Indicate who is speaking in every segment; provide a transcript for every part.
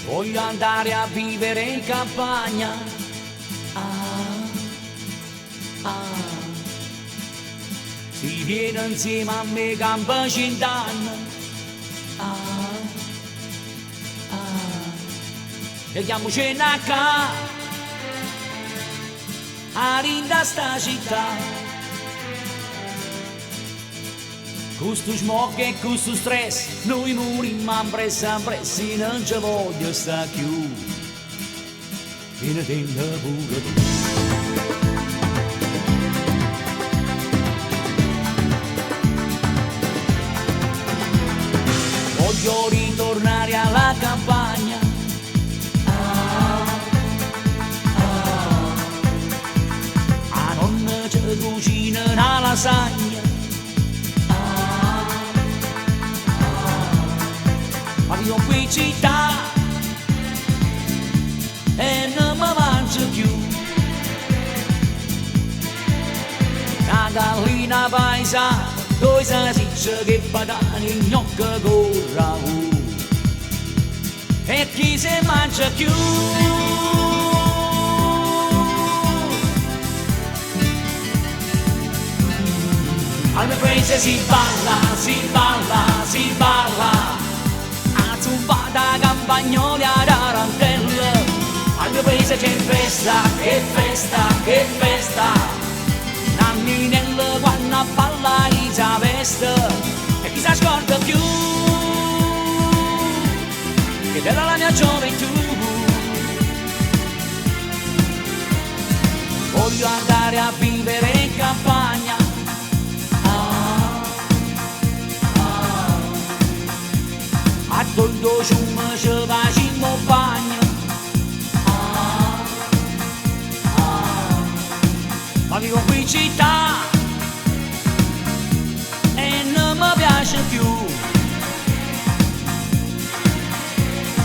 Speaker 1: Voglio andare a vivere in campagna. Si viene insieme a me campa cent'anni. E chiamoci a ca a rinda sta città. Questo smog e questo stress, noi morimmo impressa, non ci voglio sta più. Viene dentro pure tu. Voglio ritornare alla campagna. A nonna ci cucina la lasagna. Ma vivo qui in città e non mi mangio più. La gallina paesana, due salsicce che patani, gnocca con ragù. E chi se mangia più? Al mio paese si balla, si balla, si balla. A zumbata campagnoli a tarantelle. Al mio paese c'è festa, che festa, che festa. Nanni nel quando a ballare sa veste. E chi si scorda più che era la mia gioventù. Voglio andare a vivere in campagna. A tutto ciume ci facciamo bagno. Ma vivo qui in città e non mi piace più.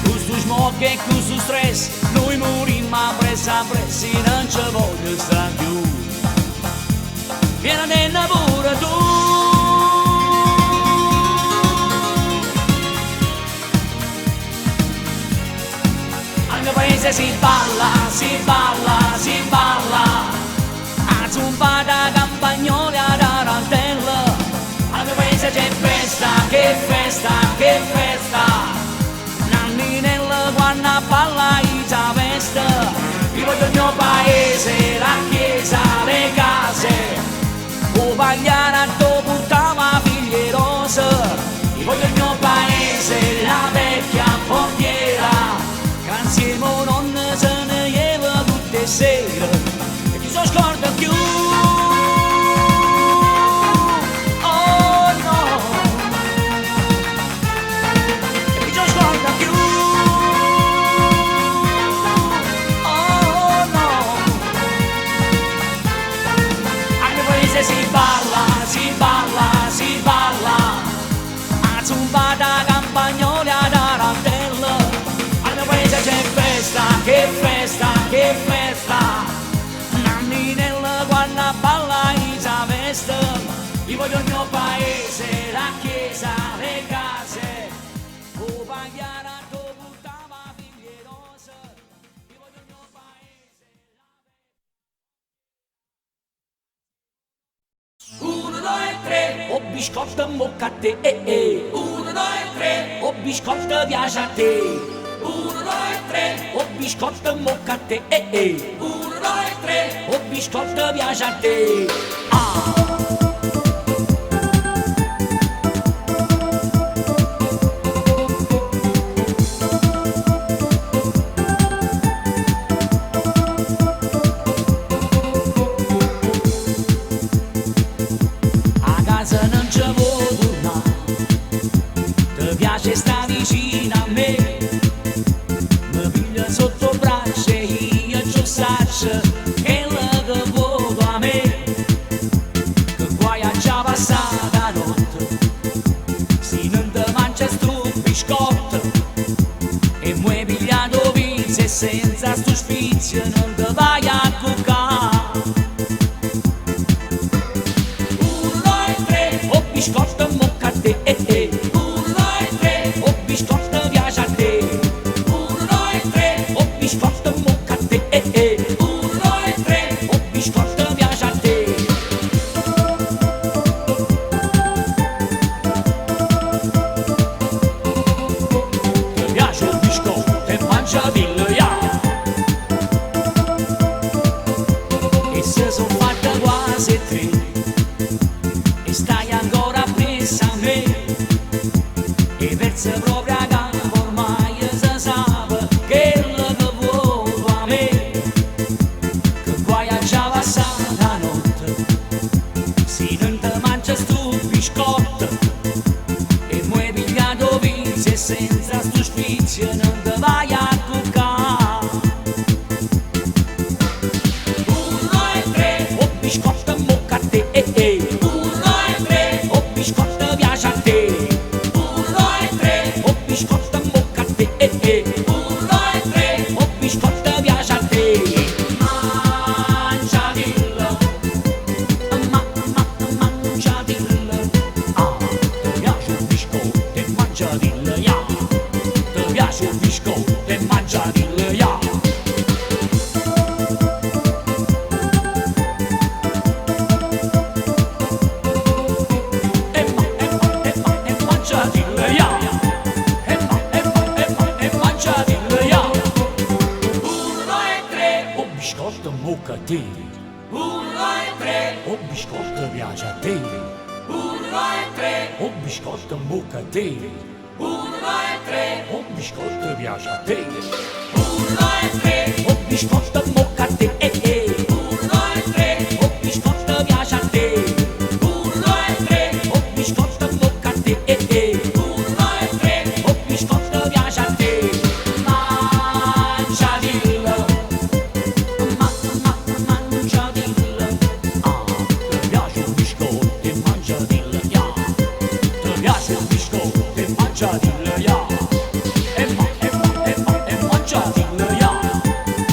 Speaker 1: Questo smog e questo stress, noi morimmo pressa, non ci voglio stare più. Vieni dentro pure tu. Al mio paese si balla, si balla, si balla. A zumbata campagnoli a tarantelle. Al mio paese c'è festa, che festa, che festa. Nanni nel quando a ballare sa veste. Vivo del mio paese, la chiesa, le case. O pagliare a buttava figlie rose. Vivo del mio paese, la vecchia portiera. Che insieme non se ne lleva tutte le sere. E chi si scorda più? Oh no. E chi si scorda più? Oh no. Al mio paese si balla, si balla, si balla. A zumbata campagnoli a tarantelle. Al mio paese c'è festa, che festa, che festa. Nanni nel quando a ballare sa veste. Vivo del mio paese, la chiesa, le case. O pagliare a buttava figlie rose. Vivo del mio paese. 1, 2 e 3, o biscotto in bocca a te, 1, 2 e 3, o biscotto piace a te. 1, 2 e 3, o biscotto in bocca a te, 1, 2 e 3, o biscotto piace a te. A casa non ci vuoi tornare, ti piace stare vicino a me. Mi piglia sotto braccio e io ci saccio che la voto a me. Che guai a già passata notte, si non ti mangia sto biscotto. E muoi pigliato pizza e senza sto sfizio non te vai a cuccare. Uno e tre, oh biscotto mocca a te, uno e tre, oh biscotto piace a te. Uno e tre, oh biscotto mocca a te, uno e tre, oh biscotto piace a te. Ti piace il biscotto e mangiadillo, ya. E se son fatta quasi tre e stai ancora presa a me, e verso proprio a capo ormai si sa quello che vuoi a me, che guai a già passare la notte se non ti mangia sto biscotto e muovi pigliato viso e senza sto sfizio non ti vai a cuccare. Uno e tre, oh biscotto mocca a te, uno e tre, oh biscotto piace a te. Uno e tre, oh biscotto mocca a te, uno e tre, oh biscotto piace a te. Mangiadillo, mangiadillo, ah, ti piace il biscotto e mangiadillo, ya. Ti piace il biscotto e mangiadillo, ya. E mangiadillo, ya. E mangiadillo, ya. Uno e tre, oh biscotto mocca a te. Uno e tre, oh biscotto piace a te. Uno e tre, oh biscotto mocca a te. Uno e tre, oh biscotto piace a te. Uno e tre, oh biscotto mocca a te. Uno e tre, oh biscotto piace a te. Uno e tre, oh biscotto mocca a te. Uno e tre, oh biscotto piace a te. Mangiadillo, mangiadillo, ah, ti piace il biscotto e mangiadillo, ya. Ti piace il biscotto e mangiadillo, ya. E mangiadillo, ya. E mangiadillo, ya.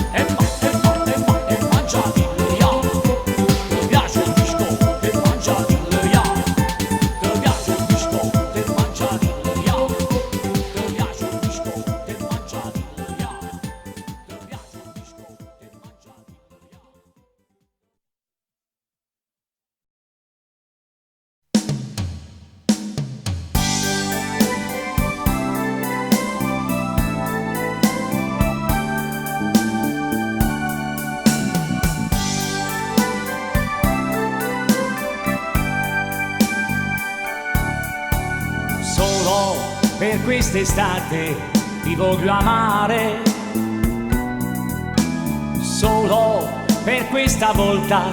Speaker 1: Ti piace il biscotto e mangiadillo, ya. Ti piace il biscotto e mangiadillo, ya. Ti piace il biscotto e mangiadillo, ya. Ti piace il biscotto e mangiadillo, ya. Solo per quest'estate ti voglio amare, solo per questa volta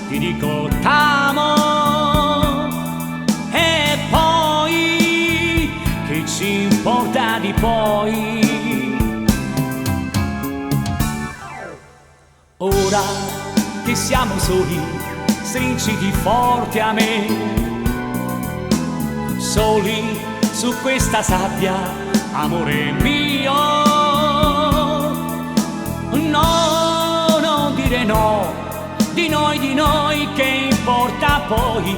Speaker 1: ti dico t'amo. E poi che ci importa di poi? Ora che siamo soli, stringiti forte a me. Soli su questa sabbia, amore mio. No, non dire no, di noi che importa poi?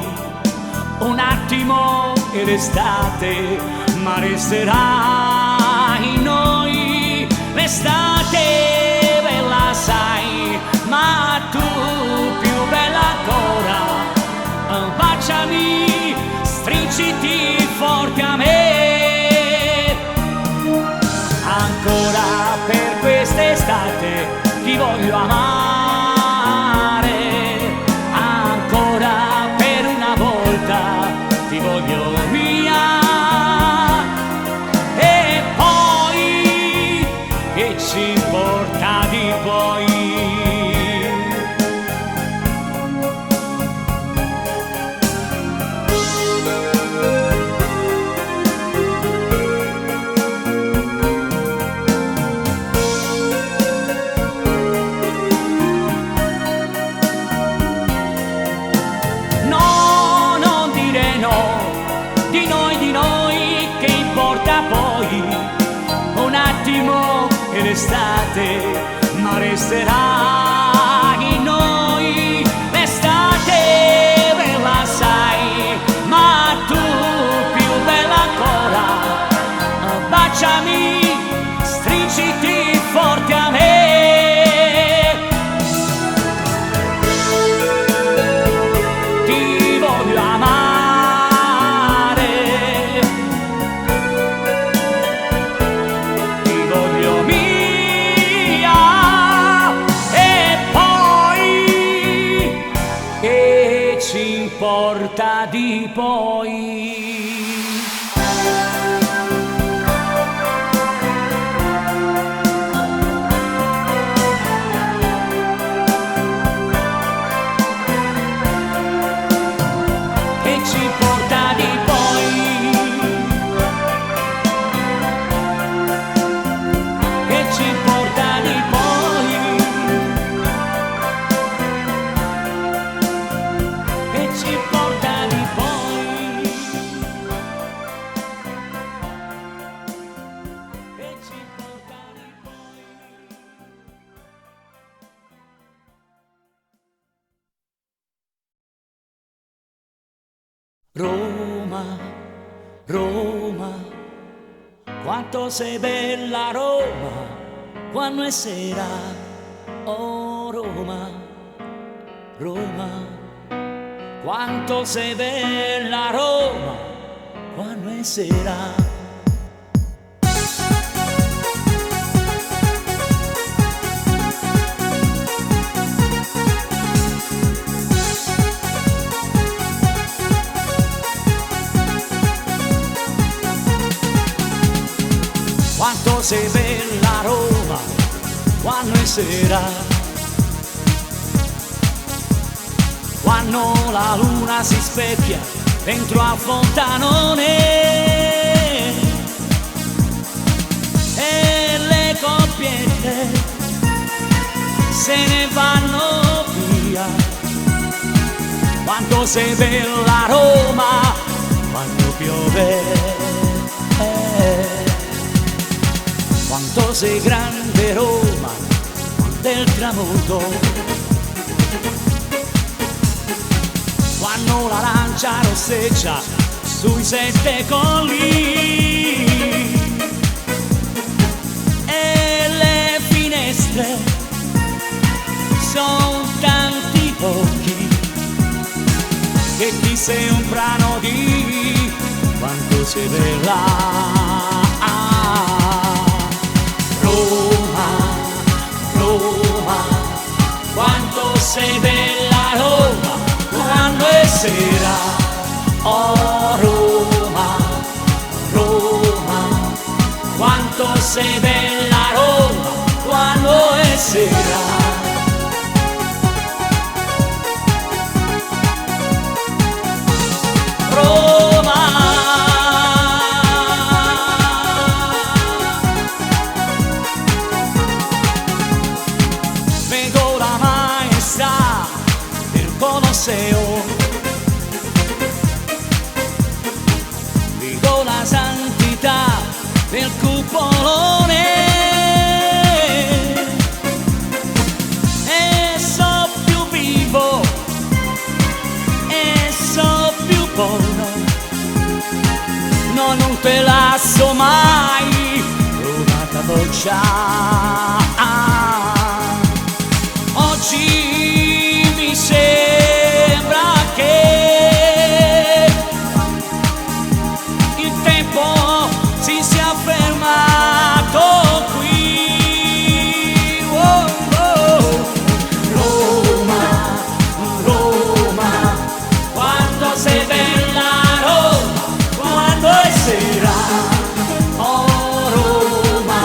Speaker 1: Un attimo è l'estate, ma resterà in noi. L'estate bella sai, ma tu più bella ancora. Baciami, stringiti forte a me. Ancora per quest'estate ti voglio amare. Ancora per una volta ti voglio mia. E poi che ci importa di poi? Di noi che importa poi? Un attimo e l'estate, ma resterà in noi l'estate, bella sai, ma tu più bella ancora, baciami, stringiti forte a me. Ti voglio amare, ti voglio mia, e poi che ci importa di poi? Roma, Roma, quanto sei bella Roma, quando è sera, oh Roma, Roma, quanto sei bella Roma, quando è sera. Quanto sei bella Roma, quando è sera, quando la luna si specchia dentro a Fontanone e le coppiette se ne vanno via. Quanto sei bella Roma, quando piove. Quanto sei grande Roma, quando è il tramonto, quando la lancia rosseggia sui 7 colli e le finestre son tanti occhi che ti sembrano di quanto sei bella. Roma, Roma, quanto sei bella Roma, quando è sera, oh Roma, Roma, quanto sei bella Roma, quando è sera. Vedo la santità del cupolone e so più vivo e so più buono, no, non te lascio mai, Roma capoccia. Oggi mi sembra che il tempo si sia fermato qui. Oh, oh. Roma, Roma, quanto sei bella Roma, quando è sera. Oh Roma,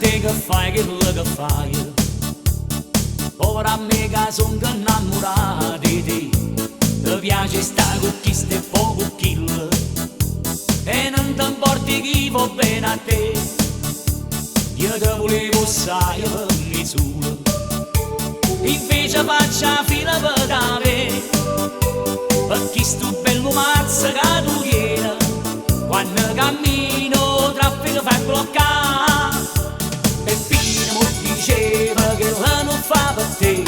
Speaker 1: te che fai, che quello che fai. Ora a me che sono innamorato di te, ti piace stare con chi stai poco con chi, e non ti importi chi va bene a te. Io te volevo sai per me solo, invece faccio la fila per te, perché sto bello mazzo che tu tieni, quando cammino traffico fai bloccare. Peppino mi diceva che la non fa per te,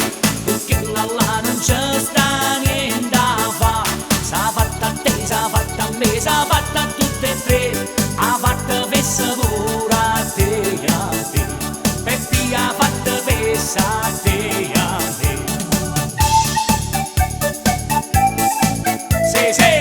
Speaker 1: perché là non c'è sta niente da fa. S'ha fatta a te, s'ha fatta a me, s'ha fatta a tutte e tre, ha fatta fessa pure a te, a te. Peppi ha fatta fessa a te, a te. Sì, sì.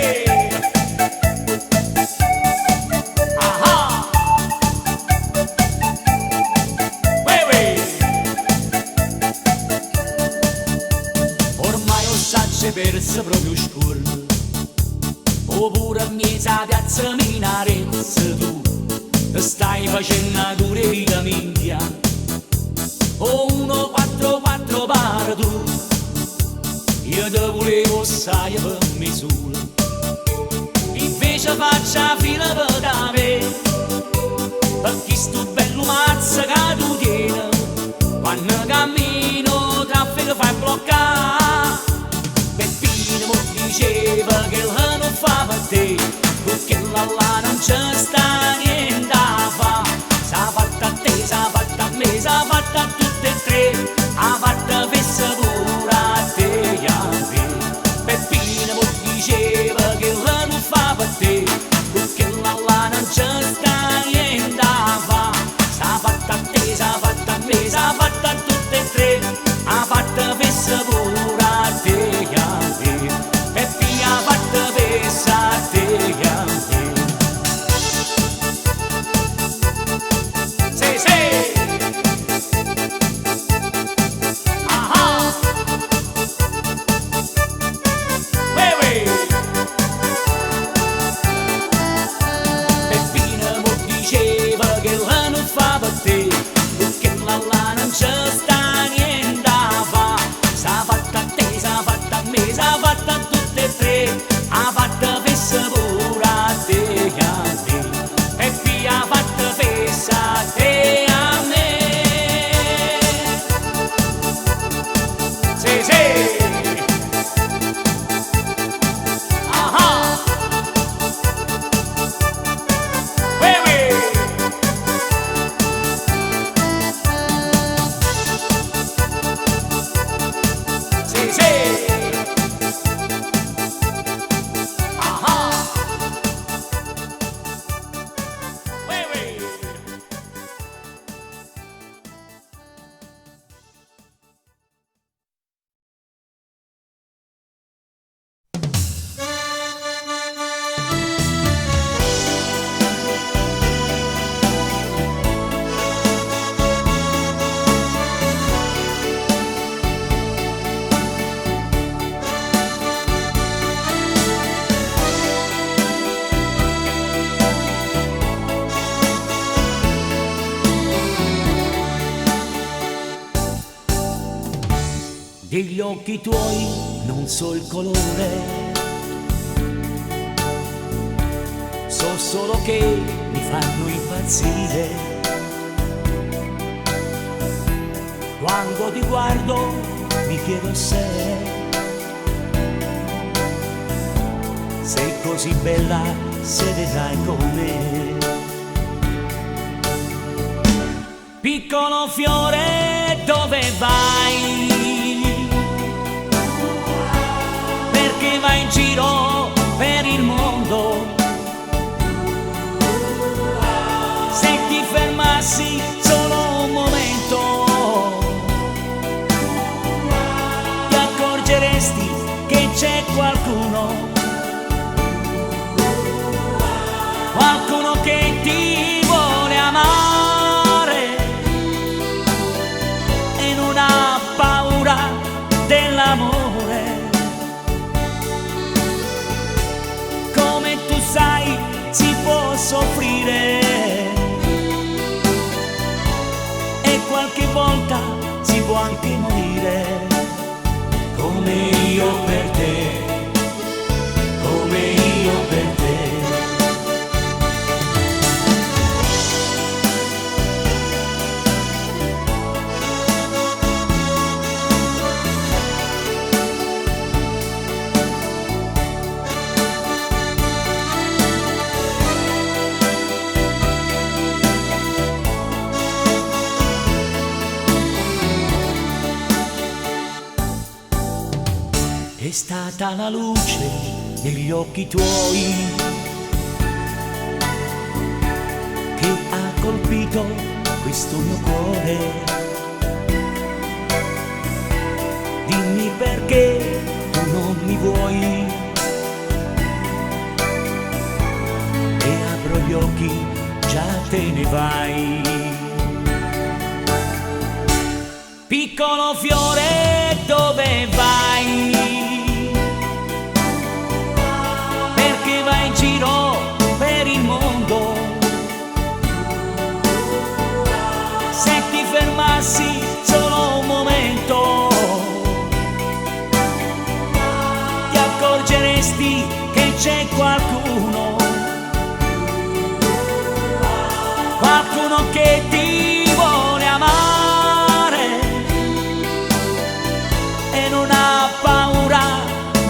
Speaker 1: Persa proprio scorno, oppure a mezza piazza Minarezza tu stai facendo dure vita minchia, o 144 pare tu. Io te volevo sai per me solo, invece faccio la fila per te, perché sto bello mazzo che tu tieni, quando cammino traffico fai bloccare. Diceva che la non fa per te, perché là non c'è sta niente da fa. S'ha fatta a te, s'ha fatta a me, s'ha fatta a tutte e tre, ha fatta fessa pure a te, a te. Peppino mi diceva che la non fa per te, perché là non c'è sta niente da fa. S'ha fatta a te, s'ha fatta a me, s'ha fatta a tutte e tre, ha fatta fessa pure a te, a te. Ha fatta fessa a te, a te. Sì, sì. Ah, Peppina mi diceva che la non fa per te, perché là non c'è sta niente da fa. S'ha fatta a te, s'ha fatta a me, s'ha fatta a tutte e tre, ha fatta fessa pure a te, a te. E qui ha fatta fessa a te, a me. Sì, sì. Ah, sì, sì. Degli occhi tuoi non so il colore, so solo che mi fanno impazzire. Quando ti guardo mi chiedo se sei così bella, se vedrai con me. Piccolo fiore, dove vai? Perché vai in giro per il mondo? Se ti fermassi solo un momento, ti accorgeresti che c'è qualcuno che ti vuole amare e non ha paura dell'amore. Come tu sai si può soffrire stata la luce negli occhi tuoi che ha colpito questo mio cuore. Dimmi perché tu non mi vuoi e apro gli occhi, già te ne vai. Piccolo fiore, dove vai? Perché vai in giro per il mondo? Se ti fermassi solo un momento, ti accorgeresti che c'è qualcuno che ti vuole amare e non ha paura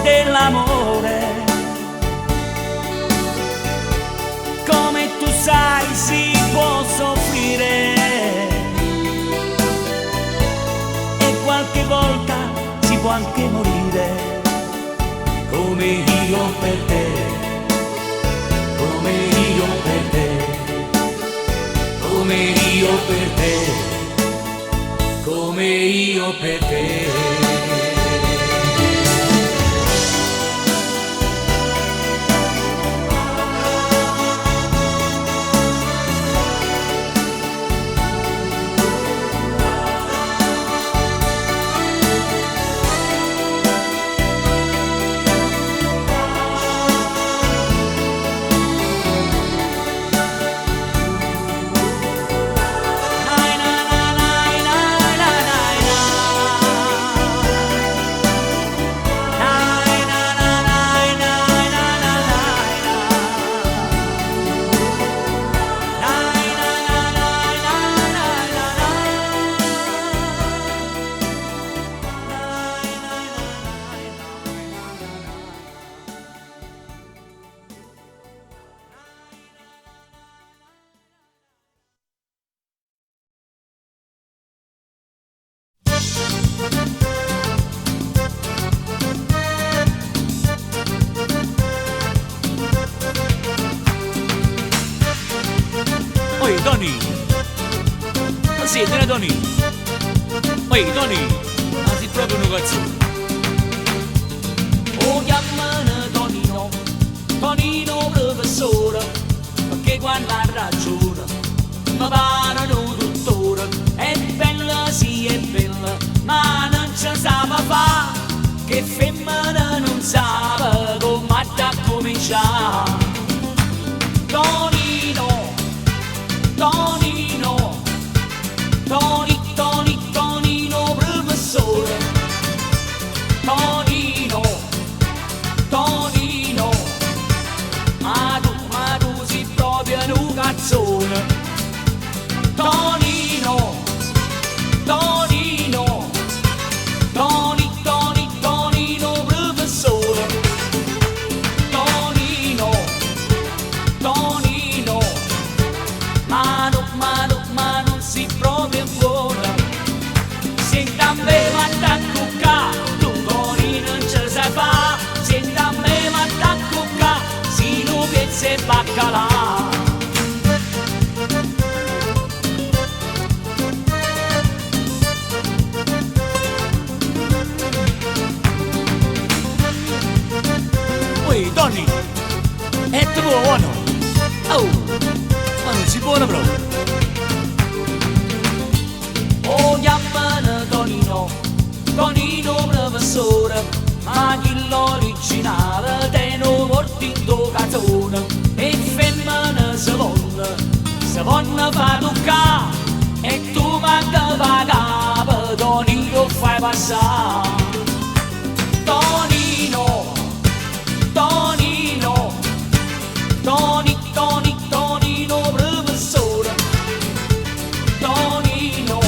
Speaker 1: dell'amore. Come tu sai si può soffrire e qualche volta si può anche morire, come io per te, come io per te, come io per te, come io per te. Oi, Tony! Ma sì, te ne Tony! Oi, Tony! Ma sei proprio un cazzone! Oh, chiamano Tonino, Tonino professore, perché quando ha ragione mi parano tuttora. È bella, sì, è bella, ma non ci sa fa, che femmina non sa come da cominciare. Tonino, Tonino, Tonino professore, Tonino, Tonino, ma tu sei proprio un cazzone. Tonino, Tonino, Tonino professore, Tonino, Tonino, ma non si proprio buona. Senta a me ma t'accucca, tu Tonino non ce sai fa. Senta a me ma t'accucca, si nu pezzo e baccalà. Oi, Tony, è troppo buono! Oh, ma non si buona proprio! Oh, chiamano Tonino, Tonino professore, ma chi l'originale te non porti in tuo cazzone. E femmina se vanno fa toccare, e tu manca pagare, Tonino fai passare. Tonino, Tonino, Tonino professore, Tonino,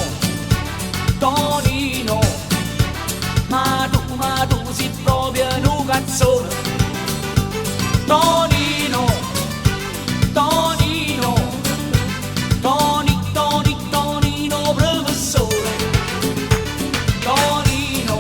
Speaker 1: Tonino, ma tu sei proprio un cazzone. Tonino, Tonino, Tonino professore, Tonino,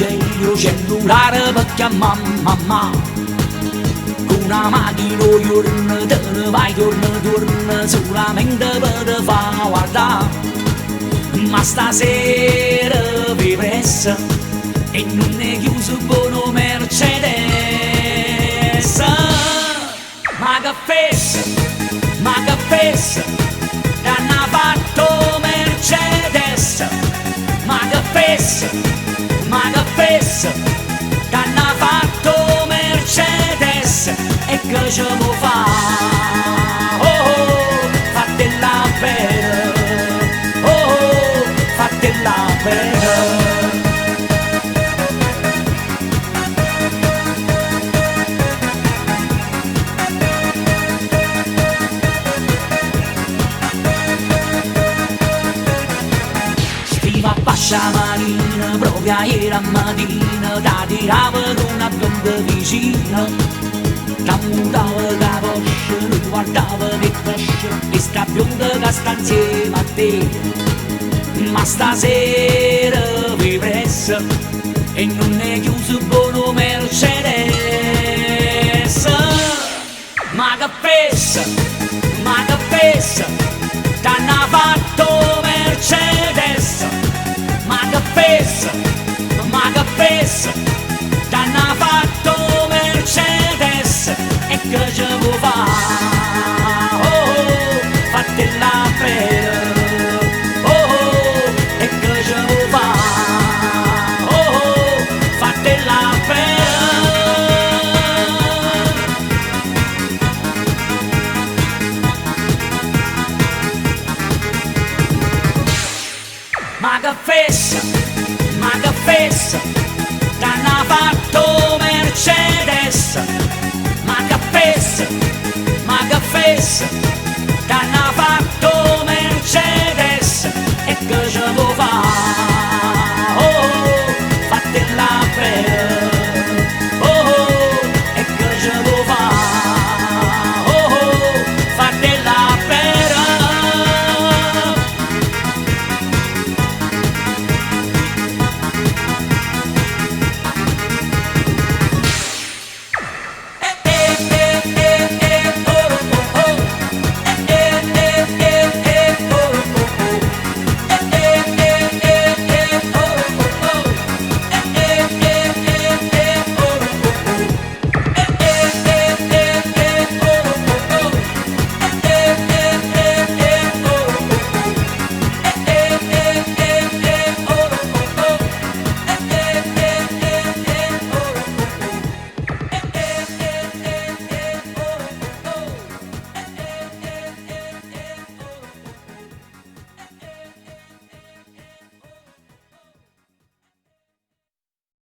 Speaker 1: il cellulare per chiamare mamma. Con una macchina giorno te ne vai, torna solamente per far guardare. Ma stasera vi pressa e non è chiuso buono Mercedes. Ma che fessa, t'hanno fatto Mercedes. Ma che fessa, t'hanno fatto Mercedes. E che ce può fare? Oh, fatela bene. Oh, fatela bene. Bascia marina, proprio ieri a mattina, da tirava con una bionda vicina. Tramontava la poscia, lui guardava che cosce, e sta bionda che sta insieme a te. Ma stasera vi pressa, e non è chiuso buono Mercedes. Ma che fessa, t'hanno fatto Mercedes. Ma che fessa,